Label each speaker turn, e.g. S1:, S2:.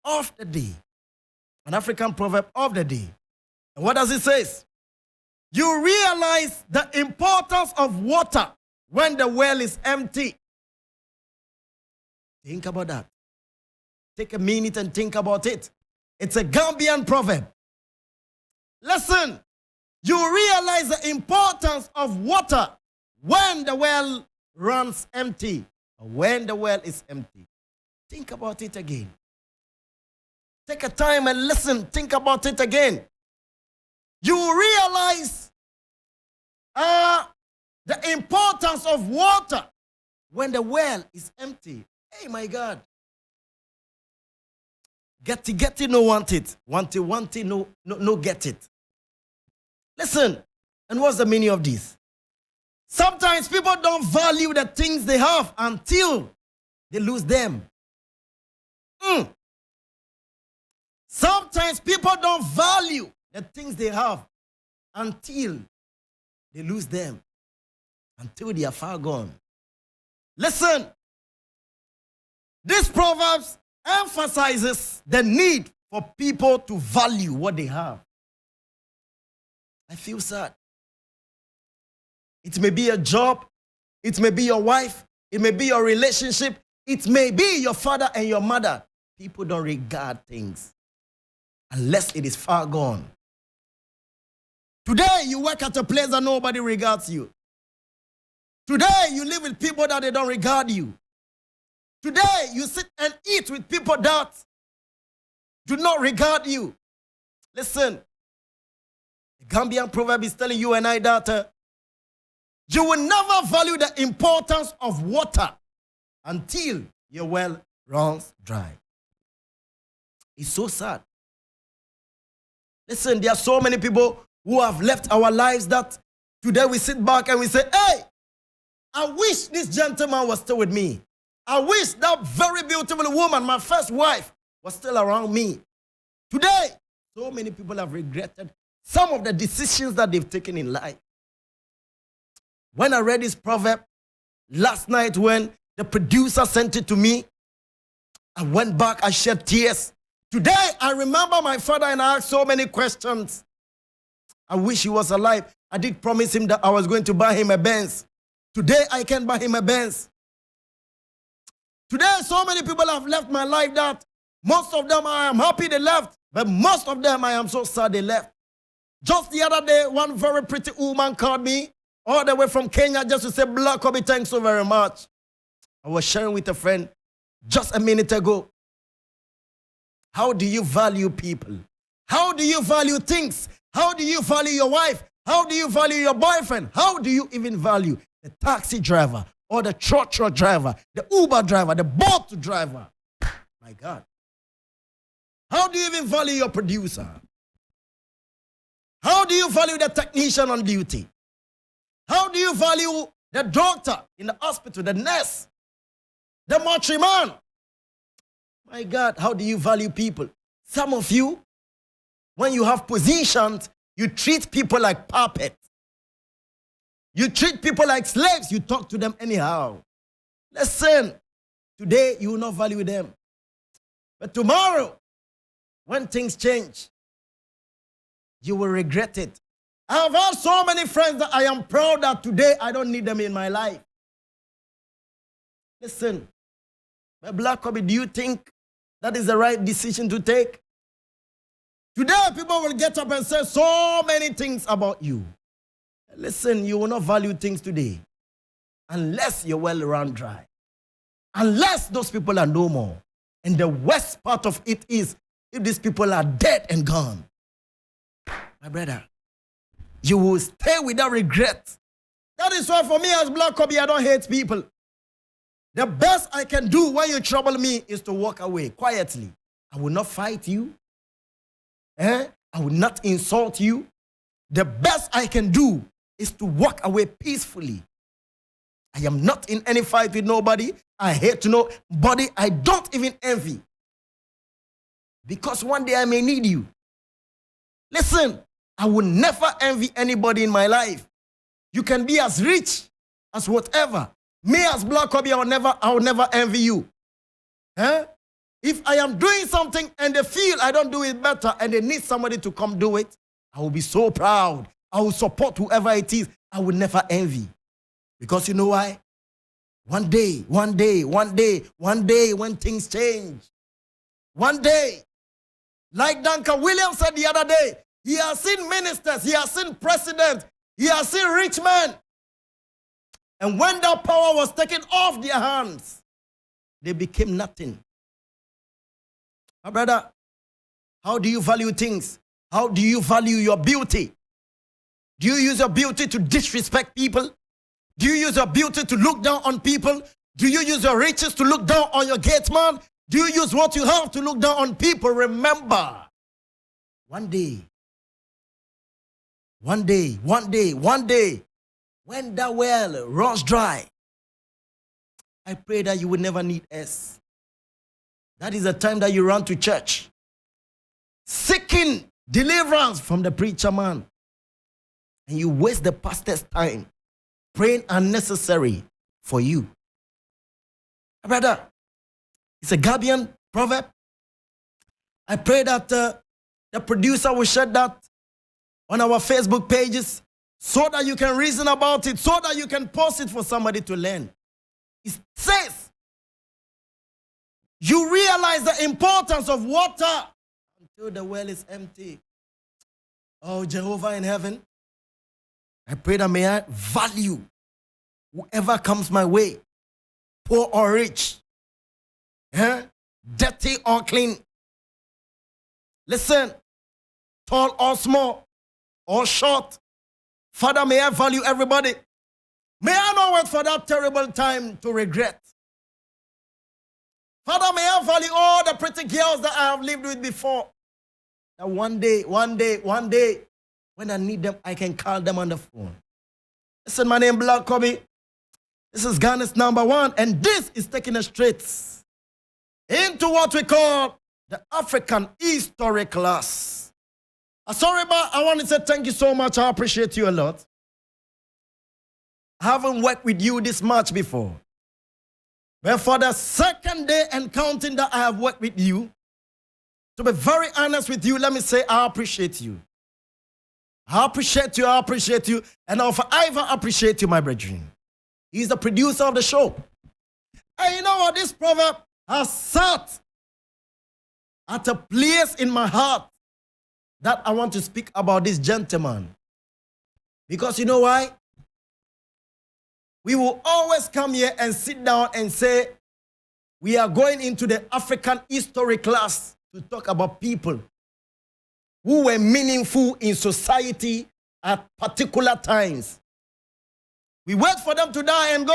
S1: of the day. An African proverb of the day. And what does it say? You realize the importance of water when the well is empty. Think about that. Take a minute and think about it. It's a Gambian proverb. Listen, you realize the importance of water when the well runs empty, or when the well is empty. Think about it again. Take a time and listen. Think about it again. You realize the importance of water when the well is empty. Hey, my God. Get it, no want it. Want it, no get it. Listen, and what's the meaning of this? Sometimes people don't value the things they have until they lose them. Sometimes people don't value the things they have until they lose them, until they are far gone. Listen, this Proverbs emphasizes the need for people to value what they have. I feel sad. It may be a job, it may be your wife, it may be your relationship, it may be your father and your mother. People don't regard things unless it is far gone. Today, you work at a place that nobody regards you. Today, you live with people that they don't regard you. Today, you sit and eat with people that do not regard you. Listen, the Gambian proverb is telling you and I that you will never value the importance of water until your well runs dry. It's so sad. Listen, there are so many people who have left our lives that today we sit back and we say, hey, I wish this gentleman was still with me. I wish that very beautiful woman, my first wife, was still around me. Today, so many people have regretted some of the decisions that they've taken in life. When I read this proverb last night, when the producer sent it to me, I went back, I shed tears. Today, I remember my father and I asked so many questions. I wish he was alive. I did promise him that I was going to buy him a Benz. Today, I can't buy him a Benz. Today, so many people have left my life that most of them I am happy they left, but most of them I am so sad they left. Just the other day, one very pretty woman called me all the way from Kenya just to say, Black Obi, thanks so very much. I was sharing with a friend just a minute ago. How do you value people? How do you value things? How do you value your wife? How do you value your boyfriend? How do you even value the taxi driver or the truck driver, the Uber driver, the boat driver? My God. How do you even value your producer? How do you value the technician on duty? How do you value the doctor in the hospital, the nurse, the mortuary man? My God, how do you value people? Some of you, when you have positions, you treat people like puppets. You treat people like slaves. You talk to them anyhow. Listen, today you will not value them. But tomorrow, when things change, you will regret it. I have had so many friends that I am proud that today I don't need them in my life. Listen, my Black Obi, do you think that is the right decision to take? Today, people will get up and say so many things about you. Listen, you will not value things today unless your well run dry. Unless those people are no more. And the worst part of it is if these people are dead and gone. My brother, you will stay without regret. That is why for me as Black Obi, I don't hate people. The best I can do when you trouble me is to walk away quietly. I will not fight you. I will not insult you. The best I can do is to walk away peacefully. I am not in any fight with nobody. I hate nobody. I don't even envy. Because one day I may need you. Listen, I will never envy anybody in my life. You can be as rich as whatever. Me as Black Obi, I will never envy you. If I am doing something and they feel I don't do it better and they need somebody to come do it, I will be so proud. I will support whoever it is. I will never envy. Because you know why? One day, when things change, one day, like Duncan Williams said the other day, he has seen ministers, he has seen presidents, he has seen rich men. And when that power was taken off their hands, they became nothing. My brother, how do you value things? How do you value your beauty? Do you use your beauty to disrespect people? Do you use your beauty to look down on people? Do you use your riches to look down on your gate man? Do you use what you have to look down on people? Remember, one day, when that well runs dry, I pray that you will never need us. That is the time that you run to church, seeking deliverance from the preacher man. And you waste the pastor's time praying unnecessary for you. Brother, it's a Gambian proverb. I pray that the producer will share that on our Facebook pages so that you can reason about it, so that you can post it for somebody to learn. It says, you realize the importance of water until the well is empty. Oh, Jehovah in heaven, I pray that may I value whoever comes my way, poor or rich, dirty or clean. Listen, tall or small or short. Father, may I value everybody. May I not wait for that terrible time to regret. Father, may I value all the pretty girls that I have lived with before. That one day, when I need them, I can call them on the phone. Listen, my name is Black Kobe. This is Ghana's #1, and this is taking us straight into what we call the African history class. Sorry, but I want to say thank you so much. I appreciate you a lot. I haven't worked with you this much before. But for the second day and counting that I have worked with you, to be very honest with you, let me say I appreciate you. I appreciate you, and I even appreciate you, my brethren. He's the producer of the show. And you know what? This proverb has sat at a place in my heart that I want to speak about this gentleman. Because you know why? We will always come here and sit down and say, we are going into the African history class to talk about people who were meaningful in society at particular times. We wait for them to die and go.